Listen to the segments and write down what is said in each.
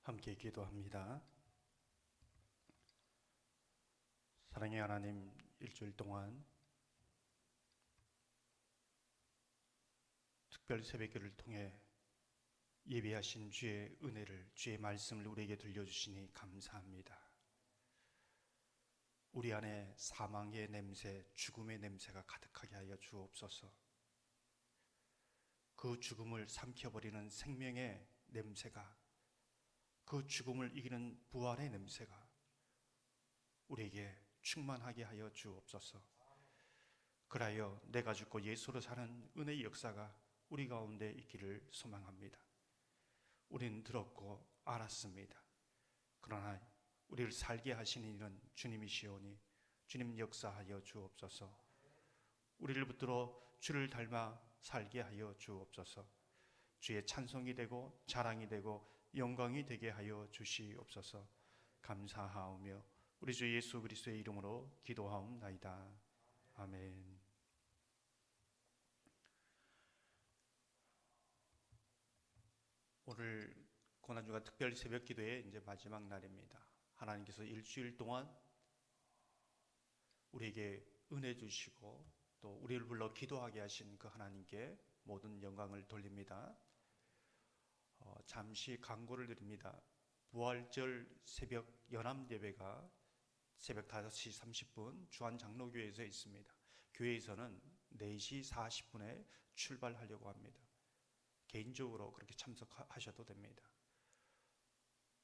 함께 기도합니다. 사랑의 하나님, 일주일 동안 특별 새벽기를 통해 예비하신 주의 은혜를, 주의 말씀을 우리에게 들려주시니 감사합니다. 우리 안에 사망의 냄새, 죽음의 냄새가 가득하게 하여 주옵소서. 그 죽음을 삼켜버리는 생명의 냄새가, 그 죽음을 이기는 부활의 냄새가 우리에게 충만하게 하여 주옵소서. 그라여 내가 죽고 예수로 사는 은혜의 역사가 우리 가운데 있기를 소망합니다. 우리는 들었고 알았습니다. 그러나 우리를 살게 하시는 이는 주님이시오니 주님 역사하여 주옵소서. 우리를 붙들어 주를 닮아 살게 하여 주옵소서. 주의 찬송이 되고 자랑이 되고 영광이 되게 하여 주시옵소서. 감사하오며 우리 주 예수 그리스도의 이름으로 기도하옵나이다. 아멘. 오늘 고난주간 특별 새벽 기도의 이제 마지막 날입니다. 하나님께서 일주일 동안 우리에게 은혜 주시고 또 우리를 불러 기도하게 하신 그 하나님께 모든 영광을 돌립니다. 잠시 광고를 드립니다. 부활절 새벽 연합 예배가 새벽 5시 30분 주안장로교회에서 있습니다. 교회에서는 4시 40분에 출발하려고 합니다. 개인적으로 그렇게 참석하셔도 됩니다.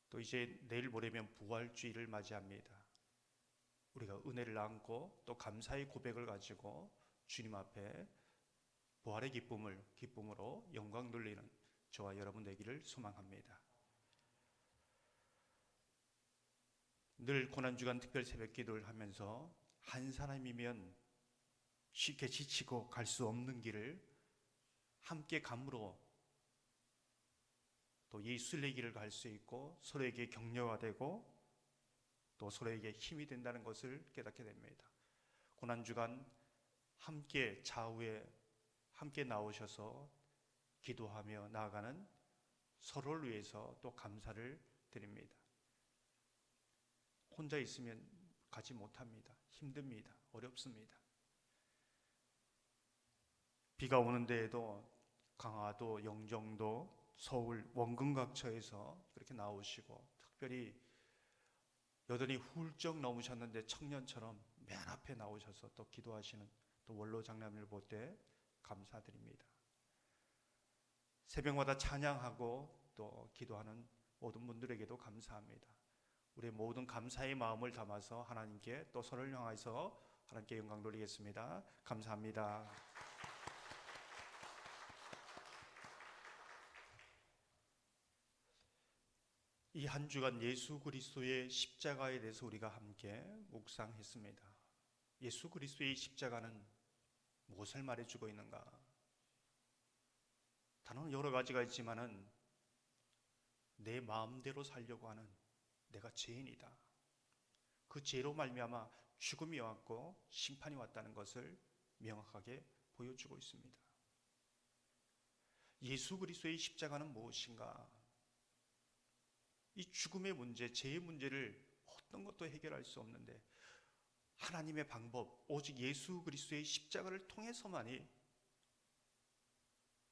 또 이제 내일 모레면 부활주일을 맞이합니다. 우리가 은혜를 안고 또 감사의 고백을 가지고 주님 앞에 부활의 기쁨으로 영광 돌리는 저와 여러분 되기를 소망합니다. 늘 고난주간 특별 새벽 기도를 하면서 한 사람이면 쉽게 지치고 갈 수 없는 길을 함께 감으로 또 예수의 길을 갈 수 있고 서로에게 격려가 되고 또 서로에게 힘이 된다는 것을 깨닫게 됩니다. 고난주간 함께 좌우에 함께 나오셔서 기도하며 나아가는 서로를 위해서 또 감사를 드립니다. 혼자 있으면 가지 못합니다. 힘듭니다. 어렵습니다. 비가 오는 데에도 강화도, 영종도, 서울, 원근 각처에서 그렇게 나오시고 특별히 여전히 훌쩍 넘으셨는데 청년처럼 맨 앞에 나오셔서 또 기도하시는 또 원로 장로님을 볼 때 감사드립니다. 새벽마다 찬양하고 또 기도하는 모든 분들에게도 감사합니다. 우리의 모든 감사의 마음을 담아서 하나님께 또 서로를 향해서 하나님께 영광 돌리겠습니다. 감사합니다. 이 한 주간 예수 그리스도의 십자가에 대해서 우리가 함께 묵상했습니다. 예수 그리스도의 십자가는 무엇을 말해주고 있는가? 단어는 여러 가지가 있지만은 내 마음대로 살려고 하는 내가 죄인이다. 그 죄로 말미암아 죽음이 왔고 심판이 왔다는 것을 명확하게 보여주고 있습니다. 예수 그리스도의 십자가는 무엇인가? 이 죽음의 문제, 죄의 문제를 어떤 것도 해결할 수 없는데 하나님의 방법, 오직 예수 그리스도의 십자가를 통해서만이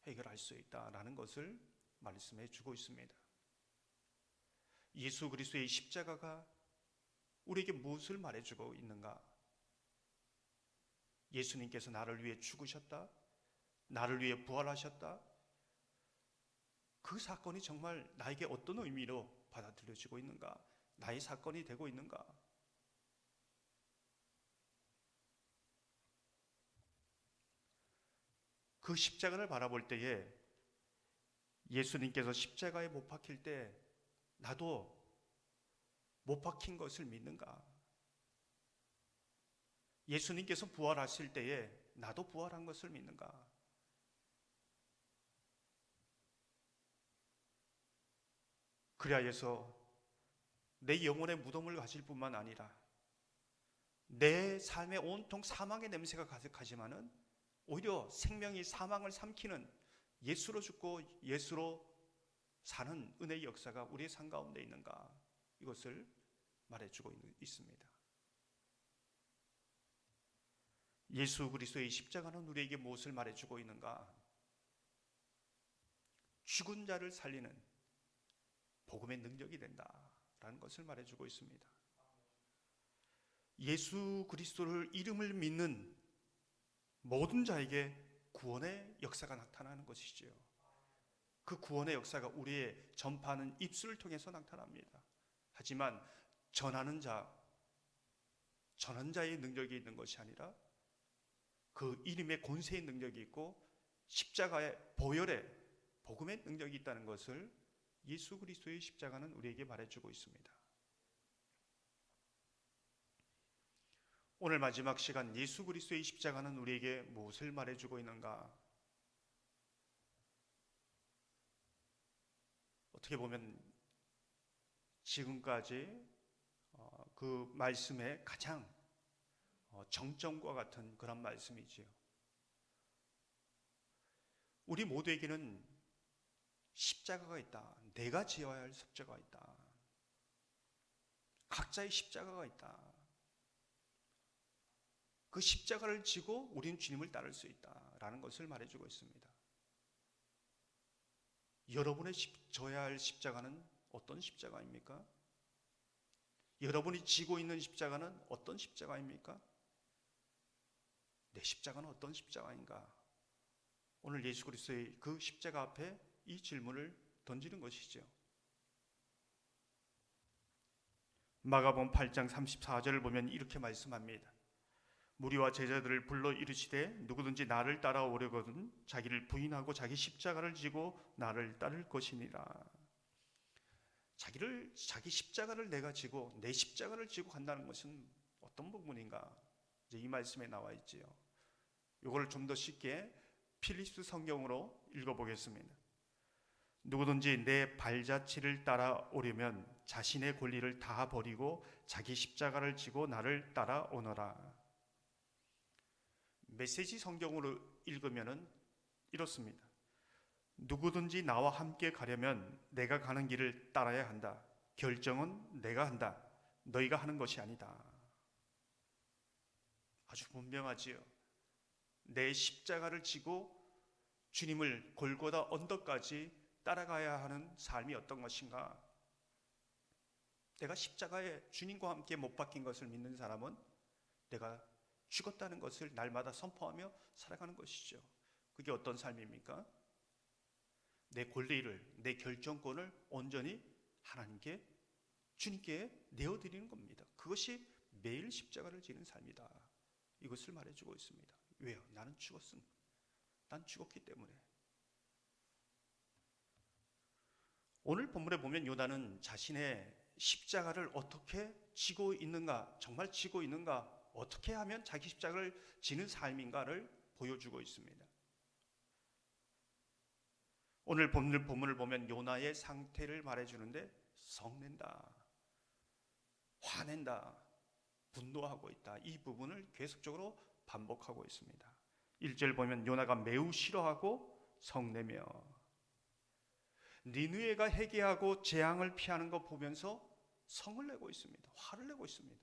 해결할 수 있다라는 것을 말씀해 주고 있습니다. 예수 그리스도의 십자가가 우리에게 무엇을 말해주고 있는가? 예수님께서 나를 위해 죽으셨다, 나를 위해 부활하셨다. 그 사건이 정말 나에게 어떤 의미로 받아들여지고 있는가? 나의 사건이 되고 있는가? 그 십자가를 바라볼 때에 예수님께서 십자가에 못 박힐 때 나도 못 박힌 것을 믿는가? 예수님께서 부활하실 때에 나도 부활한 것을 믿는가? 그리하여서 내 영혼의 무덤을 가질 뿐만 아니라 내 삶에 온통 사망의 냄새가 가득하지만은 오히려 생명이 사망을 삼키는 예수로 죽고 예수로 사는 은혜의 역사가 우리의 삶 가운데 있는가, 이것을 말해주고 있습니다. 예수 그리스도의 십자가는 우리에게 무엇을 말해주고 있는가? 죽은 자를 살리는 복음의 능력이 된다라는 것을 말해주고 있습니다. 예수 그리스도를 이름을 믿는 모든 자에게 구원의 역사가 나타나는 것이지요. 그 구원의 역사가 우리의 전파하는 입술을 통해서 나타납니다. 하지만 전하는 자의 능력이 있는 것이 아니라 그 이름의 권세의 능력이 있고 십자가의 보혈의 복음의 능력이 있다는 것을 예수 그리스도의 십자가는 우리에게 말해주고 있습니다. 오늘 마지막 시간, 예수 그리스도의 십자가는 우리에게 무엇을 말해주고 있는가? 어떻게 보면 지금까지 그 말씀의 가장 정점과 같은 그런 말씀이지요. 우리 모두에게는 십자가가 있다. 내가 지어야 할 십자가가 있다. 각자의 십자가가 있다. 그 십자가를 지고 우리는 주님을 따를 수 있다라는 것을 말해주고 있습니다. 여러분의 져야 할 십자가는 어떤 십자가입니까? 여러분이 지고 있는 십자가는 어떤 십자가입니까? 내 십자가는 어떤 십자가인가? 오늘 예수 그리스도의 그 십자가 앞에 이 질문을 던지는 것이죠. 마가복음 8장 34절을 보면 이렇게 말씀합니다. 무리와 제자들을 불러 이르시되 누구든지 나를 따라오려거든 자기를 부인하고 자기 십자가를 지고 나를 따를 것이니라. 자기 십자가를 내가 지고 내 십자가를 지고 간다는 것은 어떤 부분인가? 이제 이 말씀에 나와 있지요. 이걸 좀 더 쉽게 필립스 성경으로 읽어보겠습니다. 누구든지 내 발자취를 따라오려면 자신의 권리를 다 버리고 자기 십자가를 지고 나를 따라오너라. 메시지 성경으로 읽으면은 이렇습니다. 누구든지 나와 함께 가려면 내가 가는 길을 따라야 한다. 결정은 내가 한다. 너희가 하는 것이 아니다. 아주 분명하지요. 내 십자가를 지고 주님을 골고다 언덕까지 따라가야 하는 삶이 어떤 것인가? 내가 십자가에 주님과 함께 못 박힌 것을 믿는 사람은 내가 죽었다는 것을 날마다 선포하며 살아가는 것이죠. 그게 어떤 삶입니까? 내 권리를, 내 결정권을 온전히 하나님께, 주님께 내어드리는 겁니다. 그것이 매일 십자가를 지는 삶이다. 이것을 말해주고 있습니다. 왜요? 나는 죽었음. 난 죽었기 때문에. 오늘 본문에 보면 요나는 자신의 십자가를 어떻게 지고 있는가, 정말 지고 있는가, 어떻게 하면 자기 십자가를 지는 삶인가를 보여주고 있습니다. 오늘 본문을 보면 요나의 상태를 말해주는데 성낸다, 화낸다, 분노하고 있다. 이 부분을 계속적으로 반복하고 있습니다. 1절 보면 요나가 매우 싫어하고 성내며, 니느웨가 회개하고 재앙을 피하는 거 보면서 성을 내고 있습니다. 화를 내고 있습니다.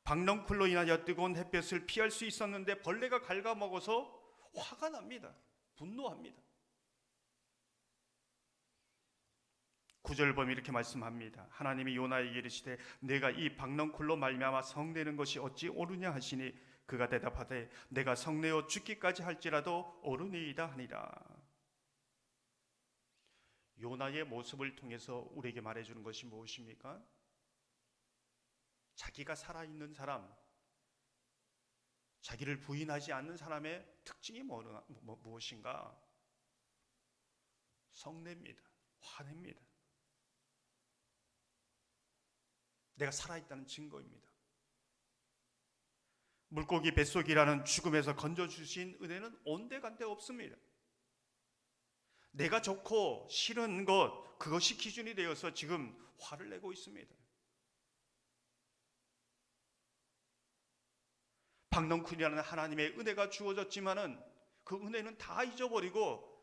박넝쿨로 인하여 뜨거운 햇볕을 피할 수 있었는데 벌레가 갉아먹어서 화가 납니다. 분노합니다. 9절 보면 이렇게 말씀합니다. 하나님이 요나에게 이르시되 내가 이 박넝쿨로 말미암아 성내는 것이 어찌 옳으냐 하시니 그가 대답하되 내가 성내어 죽기까지 할지라도 옳으니이다 하니라. 요나의 모습을 통해서 우리에게 말해주는 것이 무엇입니까? 자기가 살아있는 사람, 자기를 부인하지 않는 사람의 특징이 무엇인가? 성냅니다. 화냅니다. 내가 살아있다는 증거입니다. 물고기 뱃속이라는 죽음에서 건져주신 은혜는 온데간데 없습니다. 내가 좋고 싫은 것, 그것이 기준이 되어서 지금 화를 내고 있습니다. 박넝쿨이라는 하나님의 은혜가 주어졌지만은 그 은혜는 다 잊어버리고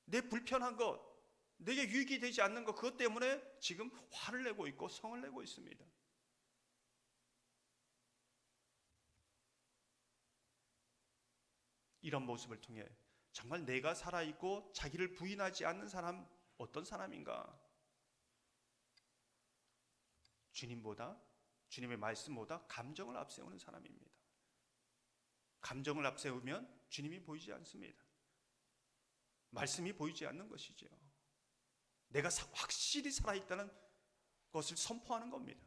내 불편한 것, 내게 유익이 되지 않는 것, 그것 때문에 지금 화를 내고 있고 성을 내고 있습니다. 이런 모습을 통해 정말 내가 살아있고 자기를 부인하지 않는 사람, 어떤 사람인가? 주님보다, 주님의 말씀보다 감정을 앞세우는 사람입니다. 감정을 앞세우면 주님이 보이지 않습니다. 말씀이 보이지 않는 것이죠. 내가 확실히 살아있다는 것을 선포하는 겁니다.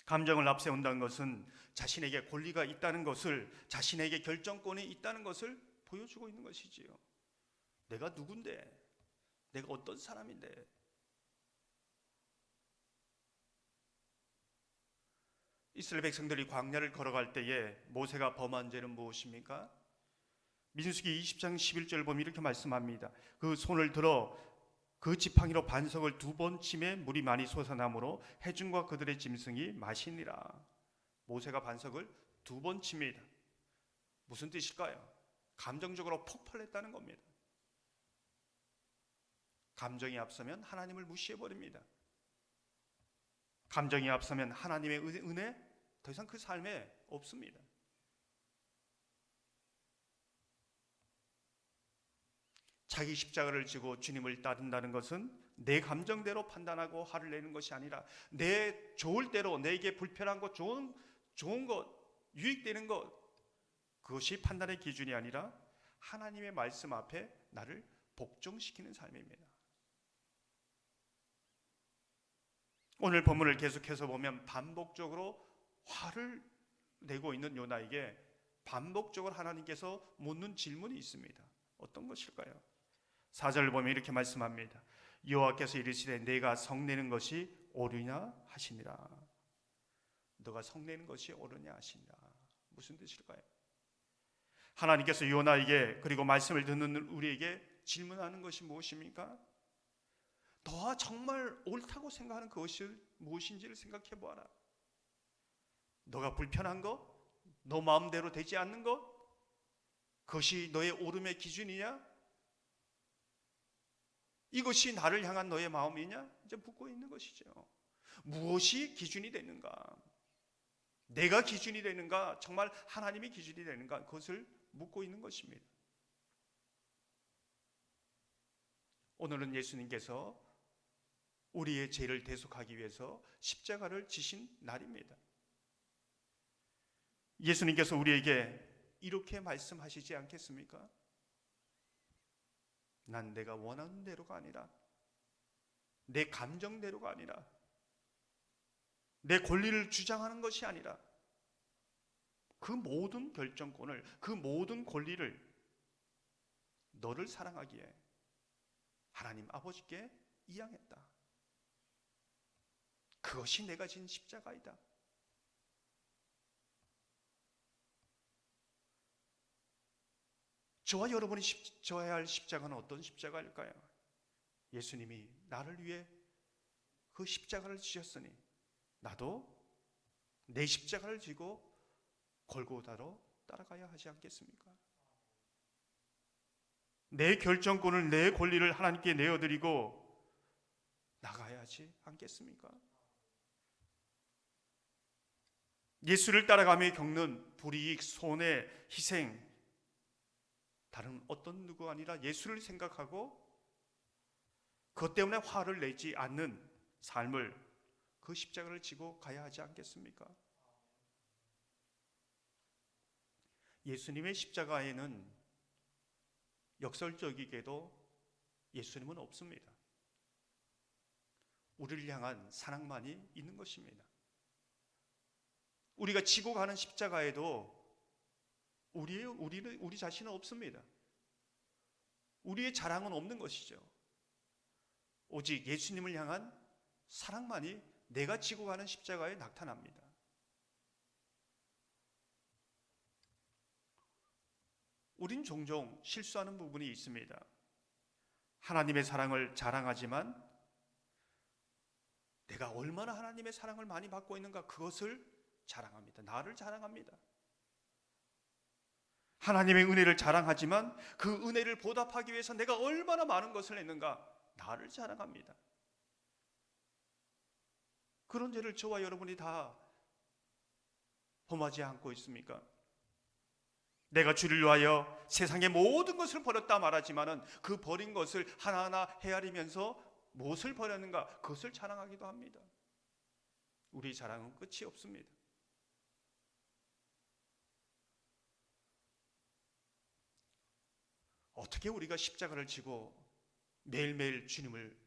감정을 앞세운다는 것은 자신에게 권리가 있다는 것을, 자신에게 결정권이 있다는 것을 보여주고 있는 것이지요. 내가 누군데, 내가 어떤 사람인데. 이스라엘 백성들이 광야를 걸어갈 때에 모세가 범한 죄는 무엇입니까? 민수기 20장 11절 보면 이렇게 말씀합니다. 그 손을 들어 그 지팡이로 반석을 2번 치매 물이 많이 솟아나므로 해중과 그들의 짐승이 마시니라. 모세가 반석을 2번 칩니다. 무슨 뜻일까요? 감정적으로 폭발했다는 겁니다. 감정이 앞서면 하나님을 무시해버립니다. 감정이 앞서면 하나님의 은혜 더 이상 그 삶에 없습니다. 자기 십자가를 지고 주님을 따른다는 것은 내 감정대로 판단하고 화를 내는 것이 아니라 내 좋을 대로, 내게 불편한 것, 좋은 것, 유익되는 것, 그것이 판단의 기준이 아니라 하나님의 말씀 앞에 나를 복종시키는 삶입니다. 오늘 본문을 계속해서 보면 반복적으로 화를 내고 있는 요나에게 반복적으로 하나님께서 묻는 질문이 있습니다. 어떤 것일까요? 4절을 보면 이렇게 말씀합니다. 여호와께서 이르시되 내가 성내는 것이 옳으냐 하시니라. 너가 성내는 것이 옳으냐 하시니라. 무슨 뜻일까요? 하나님께서 요나에게, 그리고 말씀을 듣는 우리에게 질문하는 것이 무엇입니까? 너가 정말 옳다고 생각하는 그것이 무엇인지를 생각해 보아라. 너가 불편한 것, 너 마음대로 되지 않는 것, 그것이 너의 옳음의 기준이냐? 이것이 나를 향한 너의 마음이냐? 이제 묻고 있는 것이죠. 무엇이 기준이 되는가? 내가 기준이 되는가? 정말 하나님이 기준이 되는가? 그것을 묻고 있는 것입니다. 오늘은 예수님께서 우리의 죄를 대속하기 위해서 십자가를 지신 날입니다. 예수님께서 우리에게 이렇게 말씀하시지 않겠습니까? 난 내가 원하는 대로가 아니라, 내 감정대로가 아니라, 내 권리를 주장하는 것이 아니라 그 모든 결정권을, 그 모든 권리를 너를 사랑하기에 하나님 아버지께 이양했다. 그것이 내가 진 십자가이다. 저와 여러분이 져야 할 십자가는 어떤 십자가일까요? 예수님이 나를 위해 그 십자가를 지셨으니 나도 내 십자가를 지고 골고다로 따라가야 하지 않겠습니까? 내 결정권을, 내 권리를 하나님께 내어드리고 나가야 하지 않겠습니까? 예수를 따라가며 겪는 불이익, 손해, 희생, 다른 어떤 누구 아니라 예수를 생각하고 그것 때문에 화를 내지 않는 삶을, 그 십자가를 지고 가야 하지 않겠습니까? 예수님의 십자가에는 역설적이게도 예수님은 없습니다. 우리를 향한 사랑만이 있는 것입니다. 우리가 지고 가는 십자가에도 우리 자신은 없습니다. 우리의 자랑은 없는 것이죠. 오직 예수님을 향한 사랑만이 내가 지고 가는 십자가에 나타납니다. 우린 종종 실수하는 부분이 있습니다. 하나님의 사랑을 자랑하지만 내가 얼마나 하나님의 사랑을 많이 받고 있는가, 그것을 자랑합니다. 나를 자랑합니다. 하나님의 은혜를 자랑하지만 그 은혜를 보답하기 위해서 내가 얼마나 많은 것을 했는가, 나를 자랑합니다. 그런 죄를 저와 여러분이 다 범하지 않고 있습니까? 내가 주를 위하여 세상의 모든 것을 버렸다 말하지만은 그 버린 것을 하나하나 헤아리면서 무엇을 버렸는가, 그것을 자랑하기도 합니다. 우리 자랑은 끝이 없습니다. 어떻게 우리가 십자가를 지고 매일매일 주님을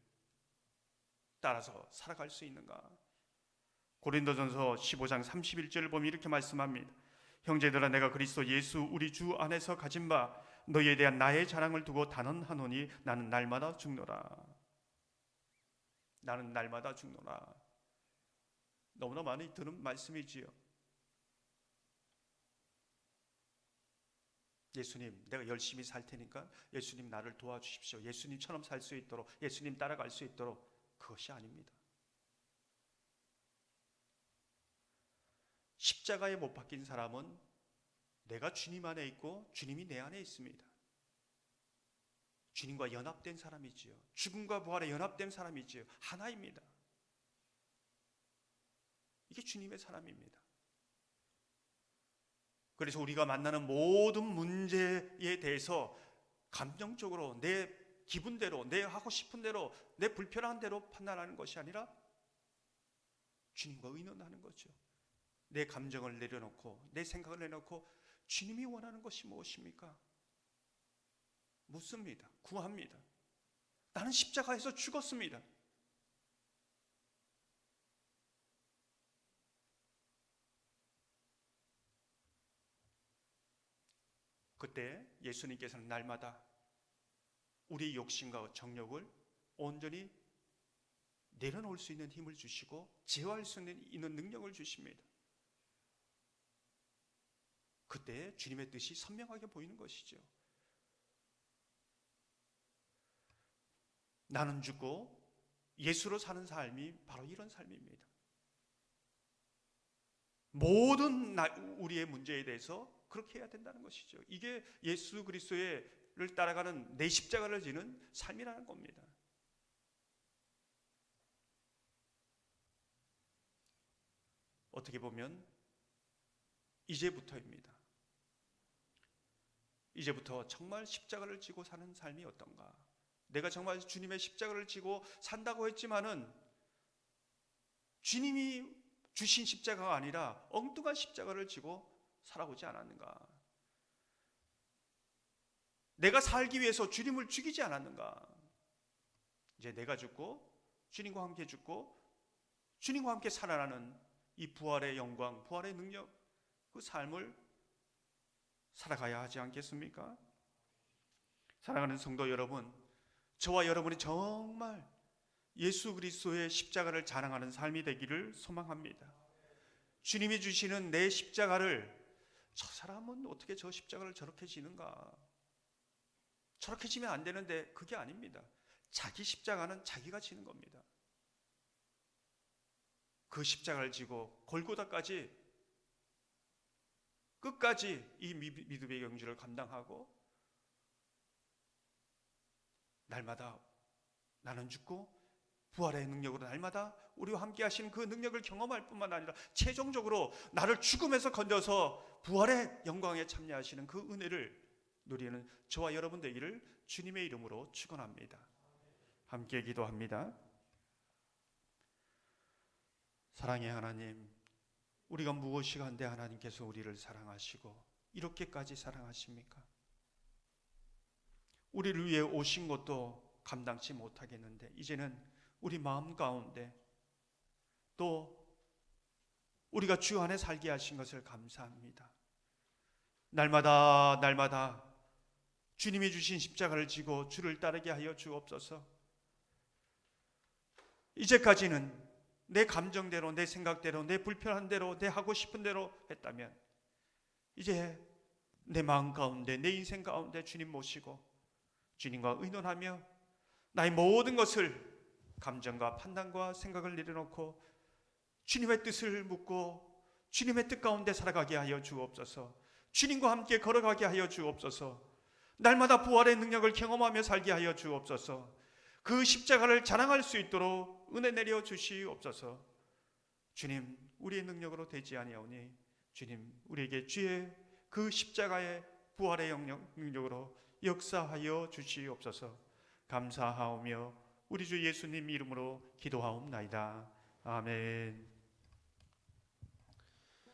따라서 살아갈 수 있는가? 고린도전서 15장 31절을 보면 이렇게 말씀합니다. 형제들아, 내가 그리스도 예수 우리 주 안에서 가진 바 너희에 대한 나의 자랑을 두고 단언하노니 나는 날마다 죽노라. 나는 날마다 죽노라. 너무나 많이 들은 말씀이지요. 예수님, 내가 열심히 살 테니까 예수님 나를 도와주십시오. 예수님처럼 살 수 있도록, 예수님 따라갈 수 있도록. 그것이 아닙니다. 십자가에 못 박힌 사람은 내가 주님 안에 있고 주님이 내 안에 있습니다. 주님과 연합된 사람이지요. 죽음과 부활에 연합된 사람이지요. 하나입니다. 이게 주님의 사람입니다. 그래서 우리가 만나는 모든 문제에 대해서 감정적으로 내 기분대로, 내 하고 싶은 대로, 내 불편한 대로 판단하는 것이 아니라 주님과 의논하는 거죠. 내 감정을 내려놓고, 내 생각을 내놓고 주님이 원하는 것이 무엇입니까? 묻습니다. 구합니다. 나는 십자가에서 죽었습니다. 그때 예수님께서는 날마다 우리의 욕심과 정욕을 온전히 내려놓을 수 있는 힘을 주시고 제어할 수 있는 능력을 주십니다. 그때 주님의 뜻이 선명하게 보이는 것이죠. 나는 죽고 예수로 사는 삶이 바로 이런 삶입니다. 모든 우리의 문제에 대해서 그렇게 해야 된다는 것이죠. 이게 예수 그리스도를 따라가는 내 십자가를 지는 삶이라는 겁니다. 어떻게 보면 이제부터입니다. 이제부터 정말 십자가를 지고 사는 삶이 어떤가? 내가 정말 주님의 십자가를 지고 산다고 했지만은 주님이 주신 십자가가 아니라 엉뚱한 십자가를 지고 살아오지 않았는가? 내가 살기 위해서 주님을 죽이지 않았는가? 이제 내가 죽고 주님과 함께 죽고 주님과 함께 살아나는 이 부활의 영광, 부활의 능력, 그 삶을 살아가야 하지 않겠습니까? 사랑하는 성도 여러분, 저와 여러분이 정말 예수 그리스도의 십자가를 자랑하는 삶이 되기를 소망합니다. 주님이 주시는 내 십자가를, 저 사람은 어떻게 저 십자가를 저렇게 지는가? 저렇게 지면 안 되는데, 그게 아닙니다. 자기 십자가는 자기가 지는 겁니다. 그 십자가를 지고 골고다까지 끝까지 이 믿음의 경주를 감당하고 날마다 나는 죽고 부활의 능력으로 날마다 우리와 함께 하시는 그 능력을 경험할 뿐만 아니라 최종적으로 나를 죽음에서 건져서 부활의 영광에 참여하시는 그 은혜를 누리는 저와 여러분 되기를 주님의 이름으로 축원합니다. 함께 기도합니다. 사랑의 하나님, 우리가 무엇이 한데 하나님께서 우리를 사랑하시고 이렇게까지 사랑하십니까? 우리를 위해 오신 것도 감당치 못하겠는데 이제는 우리 마음 가운데 또 우리가 주 안에 살게 하신 것을 감사합니다. 날마다 주님이 주신 십자가를 지고 주를 따르게 하여 주옵소서. 이제까지는 내 감정대로, 내 생각대로, 내 불편한 대로, 내 하고 싶은 대로 했다면 이제 내 마음 가운데, 내 인생 가운데 주님 모시고 주님과 의논하며 나의 모든 것을 감정과 판단과 생각을 내려놓고 주님의 뜻을 묻고 주님의 뜻 가운데 살아가게 하여 주옵소서. 주님과 함께 걸어가게 하여 주옵소서. 날마다 부활의 능력을 경험하며 살게 하여 주옵소서. 그 십자가를 자랑할 수 있도록 은혜 내려 주시옵소서. 주님, 우리의 능력으로 되지 아니하오니 주님, 우리에게 주의 그 십자가의 부활의 능력으로 역사하여 주시옵소서. 감사하오며 우리 주 예수님 이름으로 기도하옵나이다. 아멘.